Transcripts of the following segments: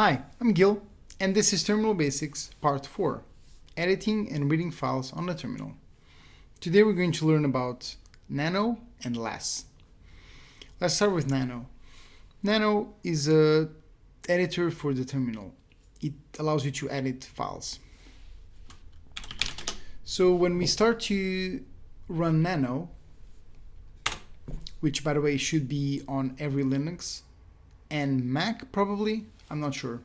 Hi, I'm Gil, and this is Terminal Basics Part 4, Editing and Reading Files on the Terminal. Today we're going to learn about Nano and Less. Let's start with Nano. Nano is an editor for the terminal. It allows you to edit files. So when we start to run Nano, which by the way should be on every Linux and Mac probably, I'm not sure.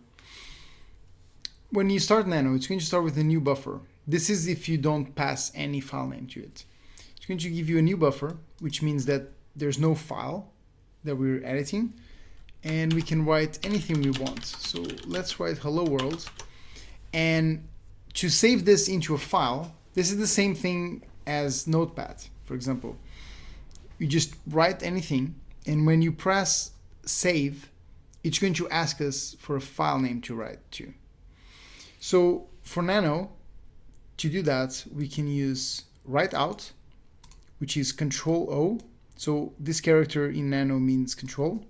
When you start Nano, it's going to start with a new buffer. This is if you don't pass any file name to it. It's going to give you a new buffer, which means that there's no file that we're editing, and we can write anything we want. So let's write hello world. And to save this into a file, this is the same thing as Notepad, for example. You just write anything, and when you press save, it's going to ask us for a file name to write to. So for Nano, to do that, we can use write out, which is Control O. So this character in Nano means control.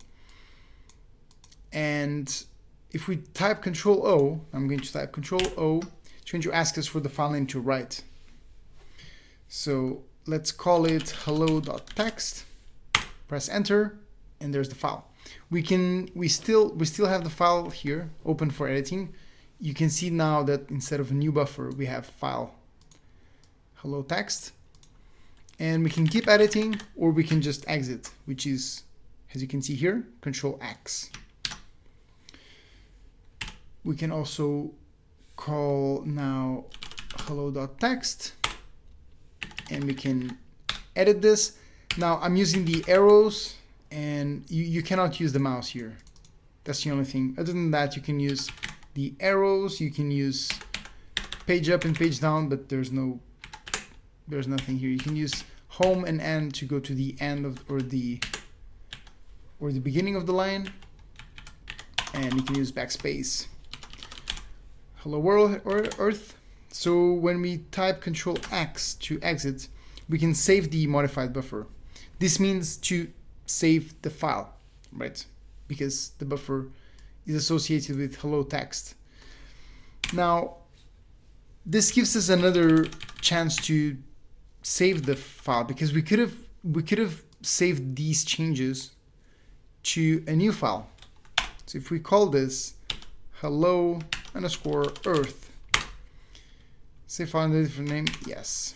And if we type Control O, I'm going to type Control O, it's going to ask us for the file name to write. So let's call it hello.txt, press enter, and there's the file. We still have the file here open for editing. You can see now that instead of a new buffer, we have file hello text, and we can keep editing or we can just exit, which is, as you can see here, Control X. We can also call now hello.txt, and we can edit this. Now I'm using the arrows, and you cannot use the mouse here. That's the only thing. Other than that, you can use the arrows, you can use page up and page down, but there's nothing here. You can use home and end to go to the end of or the beginning of the line, and you can use backspace. Hello world or Earth. So when we type Control X to exit, we can save the modified buffer. This means to save the file, right? Because the buffer is associated with hello text. Now, this gives us another chance to save the file, because we could have saved these changes to a new file. So if we call this hello_earth, save file under a different name, yes.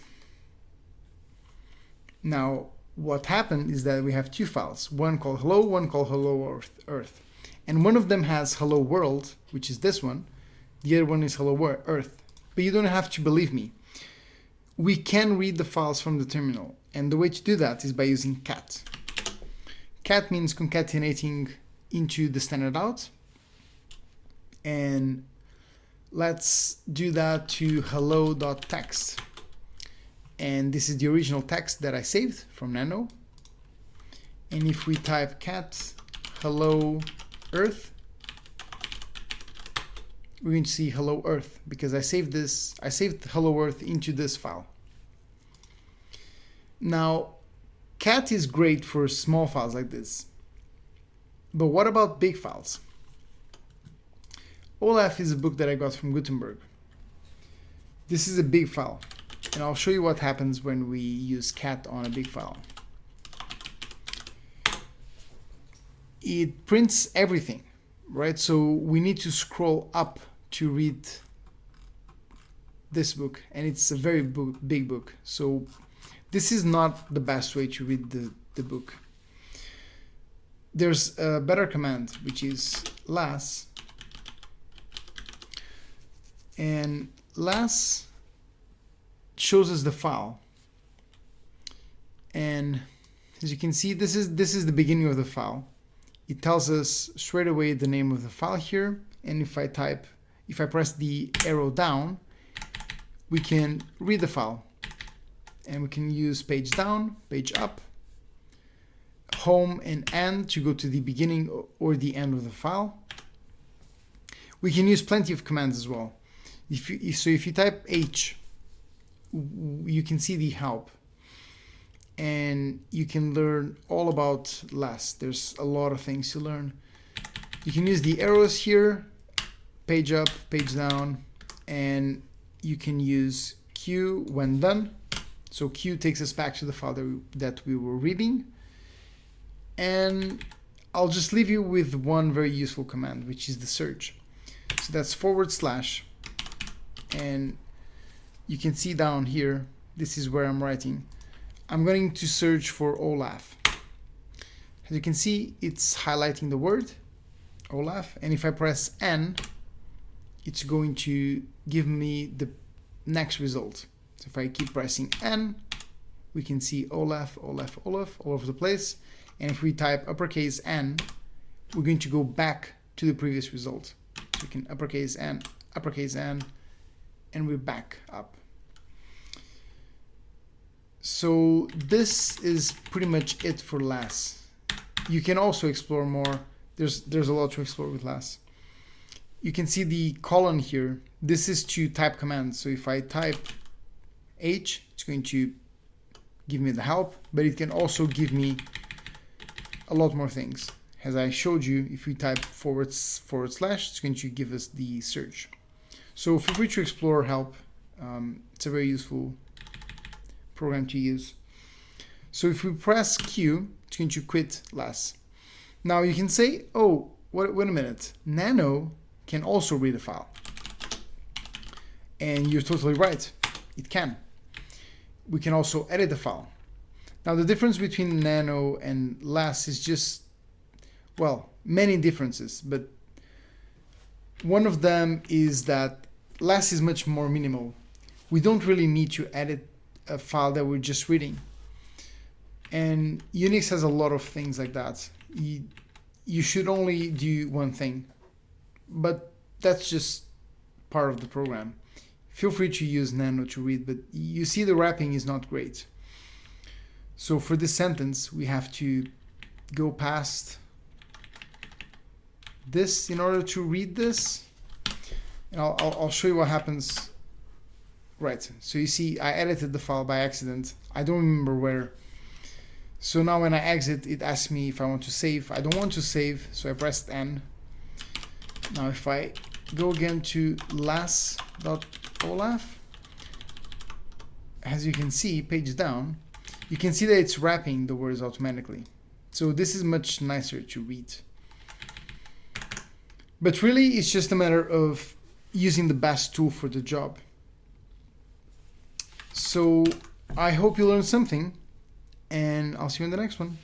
Now, what happened is that we have two files, one called hello, one called hello earth. And one of them has hello world, which is this one. The other one is hello earth. But you don't have to believe me. We can read the files from the terminal. And the way to do that is by using cat. Cat means concatenating into the standard out. And let's do that to hello.txt. And this is the original text that I saved from Nano. And if we type cat hello earth, we're going to see hello earth, because I saved hello earth into this file. Now, cat is great for small files like this. But what about big files? Olaf is a book that I got from Gutenberg. This is a big file. And I'll show you what happens when we use cat on a big file. It prints everything, right? So we need to scroll up to read this book, and it's a very big book. So this is not the best way to read the book. There's a better command, which is las, and las shows us the file, and as you can see, this is the beginning of the file. It tells us straight away the name of the file here, and if I press the arrow down, we can read the file, and we can use page down, page up, home and end to go to the beginning or the end of the file. We can use plenty of commands as well. If you type H, you can see the help, and you can learn all about less. There's a lot of things to learn. You can use the arrows here page up, page down, and you can use Q when done. So Q takes us back to the file that we were reading. And I'll just leave you with one very useful command, which is the search. So that's /, and you can see down here, this is where I'm writing. I'm going to search for Olaf. As you can see, it's highlighting the word Olaf, and if I press N, it's going to give me the next result. So if I keep pressing N, we can see Olaf, Olaf, Olaf all over the place. And if we type uppercase N, we're going to go back to the previous result. So we can uppercase N, and we're back up. So this is pretty much it for LAS. You can also explore more. There's a lot to explore with LAS. You can see the colon here. This is to type commands. So if I type H, it's going to give me the help, but it can also give me a lot more things. As I showed you, if we type // it's going to give us the search. So feel free to explore help. It's a very useful program to use. So if we press Q, it's going to quit LAS. Now you can say, oh, wait a minute, Nano can also read a file. And you're totally right, it can. We can also edit the file. Now the difference between Nano and LAS is just, well, many differences, but one of them is that LAS is much more minimal. We don't really need to edit a file that we're just reading. And Unix has a lot of things like that. You should only do one thing, but that's just part of the program. Feel free to use Nano to read, but you see the wrapping is not great. So for this sentence, we have to go past this in order to read this. And I'll show you what happens. Right, so you see I edited the file by accident. I don't remember where. So now when I exit, it asks me if I want to save. I don't want to save, so I pressed N. Now if I go again to las.olaf, as you can see, page down, you can see that it's wrapping the words automatically. So this is much nicer to read. But really, it's just a matter of using the best tool for the job. So I hope you learned something, and I'll see you in the next one.